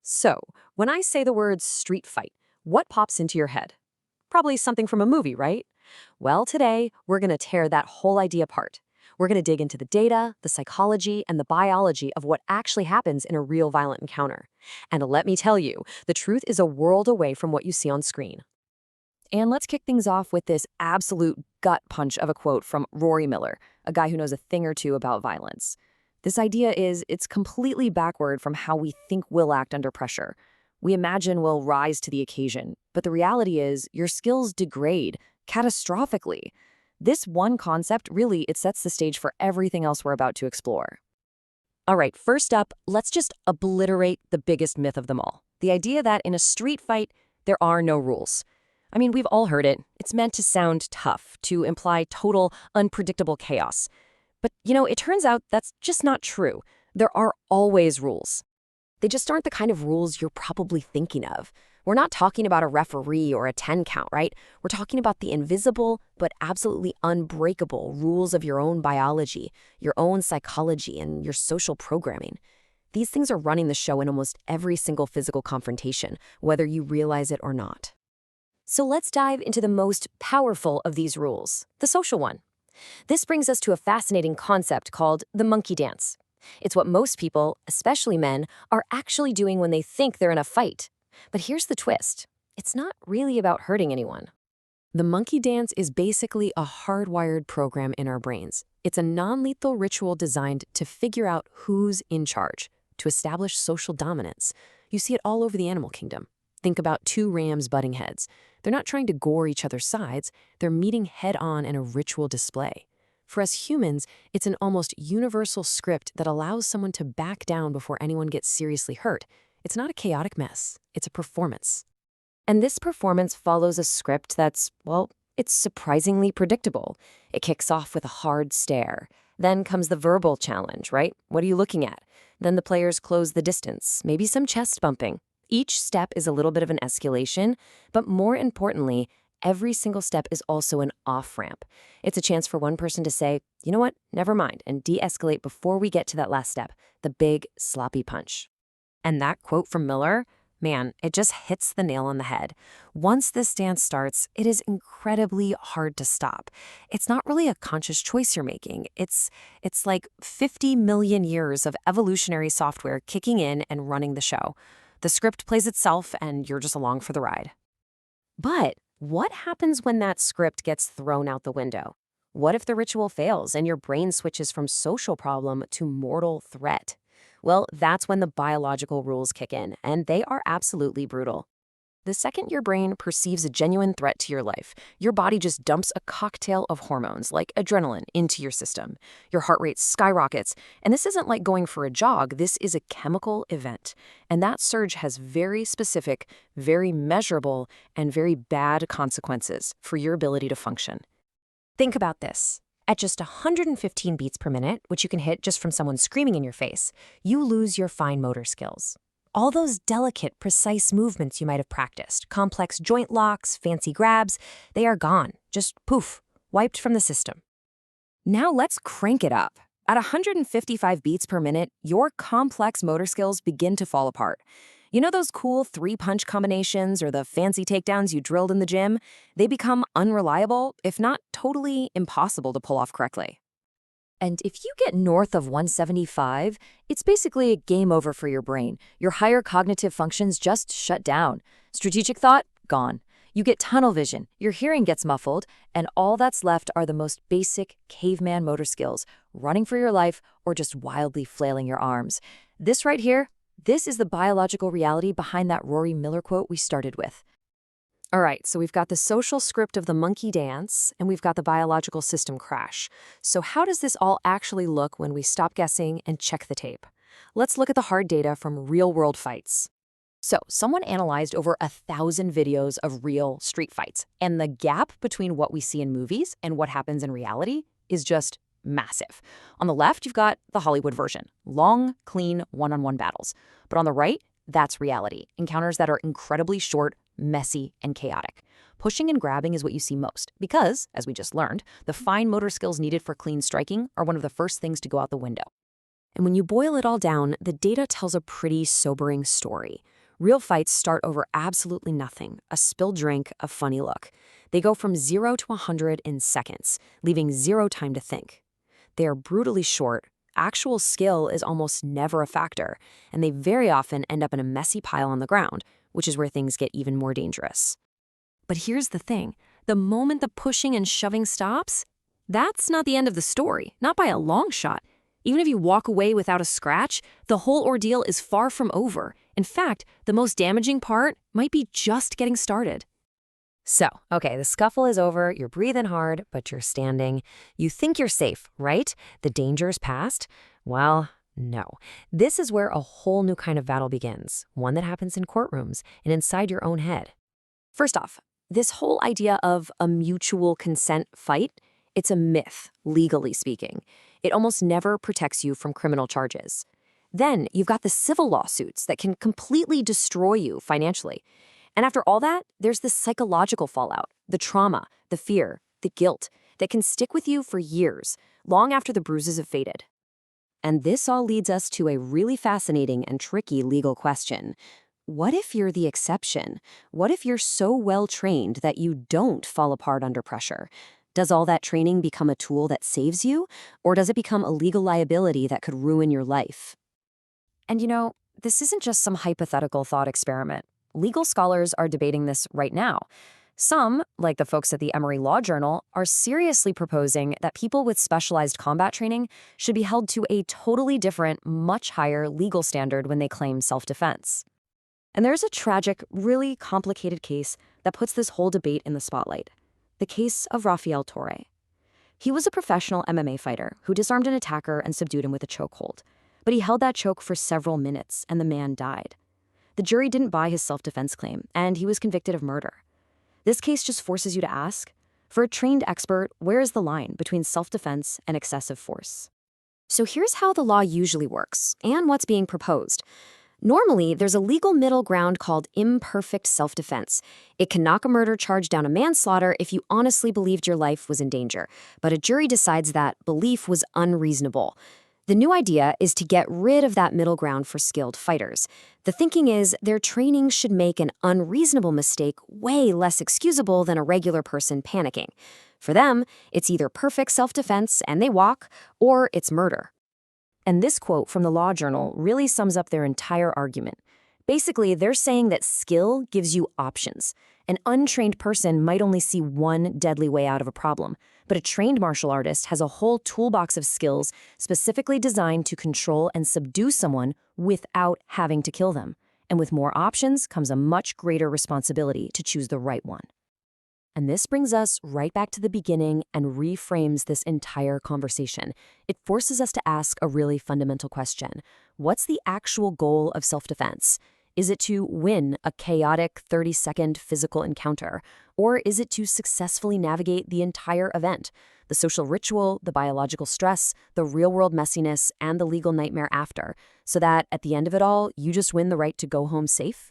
So, when I say the word street fight, what pops into your head? Probably something from a movie, right? Well, today, we're going to tear that whole idea apart. We're going to dig into the data, the psychology, and the biology of what actually happens in a real violent encounter. And let me tell you, the truth is a world away from what you see on screen. And let's kick things off with this absolute gut punch of a quote from Rory Miller, a guy who knows a thing or two about violence. This idea is it's completely backward from how we think we'll act under pressure. We imagine we'll rise to the occasion, but the reality is your skills degrade catastrophically. This one concept really it sets the stage for everything else we're about to explore. All right, first up, let's just obliterate the biggest myth of them all. The idea that in a street fight, there are no rules. I mean, we've all heard it. It's meant to sound tough, to imply total, unpredictable chaos. But, it turns out that's just not true. There are always rules. They just aren't the kind of rules you're probably thinking of. We're not talking about a referee or a 10 count, right? We're talking about the invisible but absolutely unbreakable rules of your own biology, your own psychology, and your social programming. These things are running the show in almost every single physical confrontation, whether you realize it or not. So let's dive into the most powerful of these rules, the social one. This brings us to a fascinating concept called the monkey dance. It's what most people, especially men, are actually doing when they think they're in a fight. But here's the twist. It's not really about hurting anyone. The monkey dance is basically a hardwired program in our brains. It's a non-lethal ritual designed to figure out who's in charge, to establish social dominance. You see it all over the animal kingdom. Think about two rams butting heads. They're not trying to gore each other's sides, they're meeting head-on in a ritual display. For us humans, it's an almost universal script that allows someone to back down before anyone gets seriously hurt. It's not a chaotic mess, it's a performance. And this performance follows a script that's, well, it's surprisingly predictable. It kicks off with a hard stare. Then comes the verbal challenge, right? What are you looking at? Then the players close the distance, maybe some chest bumping. Each step is a little bit of an escalation, but more importantly, every single step is also an off-ramp. It's a chance for one person to say, you know what, never mind, and de-escalate before we get to that last step, the big, sloppy punch. And that quote from Miller, man, it just hits the nail on the head. Once this dance starts, it is incredibly hard to stop. It's not really a conscious choice you're making. It's like 50 million years of evolutionary software kicking in and running the show. The script plays itself, and you're just along for the ride. But what happens when that script gets thrown out the window? What if the ritual fails and your brain switches from social problem to mortal threat? Well, that's when the biological rules kick in, and they are absolutely brutal. The second your brain perceives a genuine threat to your life, your body just dumps a cocktail of hormones like adrenaline into your system. Your heart rate skyrockets, and this isn't like going for a jog, this is a chemical event. And that surge has very specific, very measurable, and very bad consequences for your ability to function. Think about this. At just 115 beats per minute, which you can hit just from someone screaming in your face, you lose your fine motor skills. All those delicate, precise movements you might have practiced, complex joint locks, fancy grabs, they are gone. Just poof, wiped from the system. Now let's crank it up. At 155 beats per minute, your complex motor skills begin to fall apart. You know those cool three-punch combinations or the fancy takedowns you drilled in the gym? They become unreliable, if not totally impossible to pull off correctly. And if you get north of 175, it's basically a game over for your brain. Your higher cognitive functions just shut down. Strategic thought, gone. You get tunnel vision, your hearing gets muffled, and all that's left are the most basic caveman motor skills, running for your life or just wildly flailing your arms. This right here, this is the biological reality behind that Rory Miller quote we started with. All right, so we've got the social script of the monkey dance, and we've got the biological system crash. So how does this all actually look when we stop guessing and check the tape? Let's look at the hard data from real-world fights. So someone analyzed over 1,000 videos of real street fights, and the gap between what we see in movies and what happens in reality is just massive. On the left, you've got the Hollywood version, long, clean, one-on-one battles. But on the right, that's reality, encounters that are incredibly short, messy, and chaotic. Pushing and grabbing is what you see most because, as we just learned, the fine motor skills needed for clean striking are one of the first things to go out the window. And when you boil it all down, the data tells a pretty sobering story. Real fights start over absolutely nothing, a spilled drink, a funny look. They go from 0 to 100 in seconds, leaving zero time to think. They are brutally short. Actual skill is almost never a factor, and they very often end up in a messy pile on the ground, which is where things get even more dangerous. But here's the thing. The moment the pushing and shoving stops, that's not the end of the story, not by a long shot. Even if you walk away without a scratch, the whole ordeal is far from over. In fact, the most damaging part might be just getting started. So, okay, the scuffle is over, you're breathing hard, but you're standing. You think you're safe, right? The danger's past? Well, no. This is where a whole new kind of battle begins, one that happens in courtrooms and inside your own head. First off, this whole idea of a mutual consent fight, it's a myth, legally speaking. It almost never protects you from criminal charges. Then you've got the civil lawsuits that can completely destroy you financially. And after all that, there's the psychological fallout, the trauma, the fear, the guilt that can stick with you for years, long after the bruises have faded. And this all leads us to a really fascinating and tricky legal question. What if you're the exception? What if you're so well trained that you don't fall apart under pressure? Does all that training become a tool that saves you, or does it become a legal liability that could ruin your life? And you know, this isn't just some hypothetical thought experiment. Legal scholars are debating this right now. Some, like the folks at the Emory Law Journal, are seriously proposing that people with specialized combat training should be held to a totally different, much higher legal standard when they claim self-defense. And there's a tragic, really complicated case that puts this whole debate in the spotlight. The case of Rafael Torre. He was a professional MMA fighter who disarmed an attacker and subdued him with a chokehold. But he held that choke for several minutes, and the man died. The jury didn't buy his self-defense claim, and he was convicted of murder. This case just forces you to ask, for a trained expert, where is the line between self-defense and excessive force? So here's how the law usually works, and what's being proposed. Normally, there's a legal middle ground called imperfect self-defense. It can knock a murder charge down to manslaughter if you honestly believed your life was in danger, but a jury decides that belief was unreasonable. The new idea is to get rid of that middle ground for skilled fighters. The thinking is their training should make an unreasonable mistake way less excusable than a regular person panicking. For them, it's either perfect self-defense and they walk, or it's murder. And this quote from the Law Journal really sums up their entire argument. Basically, they're saying that skill gives you options. An untrained person might only see one deadly way out of a problem, but a trained martial artist has a whole toolbox of skills specifically designed to control and subdue someone without having to kill them. And with more options comes a much greater responsibility to choose the right one. And this brings us right back to the beginning and reframes this entire conversation. It forces us to ask a really fundamental question. What's the actual goal of self-defense? Is it to win a chaotic 30-second physical encounter? Or is it to successfully navigate the entire event? The social ritual, the biological stress, the real-world messiness, and the legal nightmare after, so that at the end of it all, you just win the right to go home safe?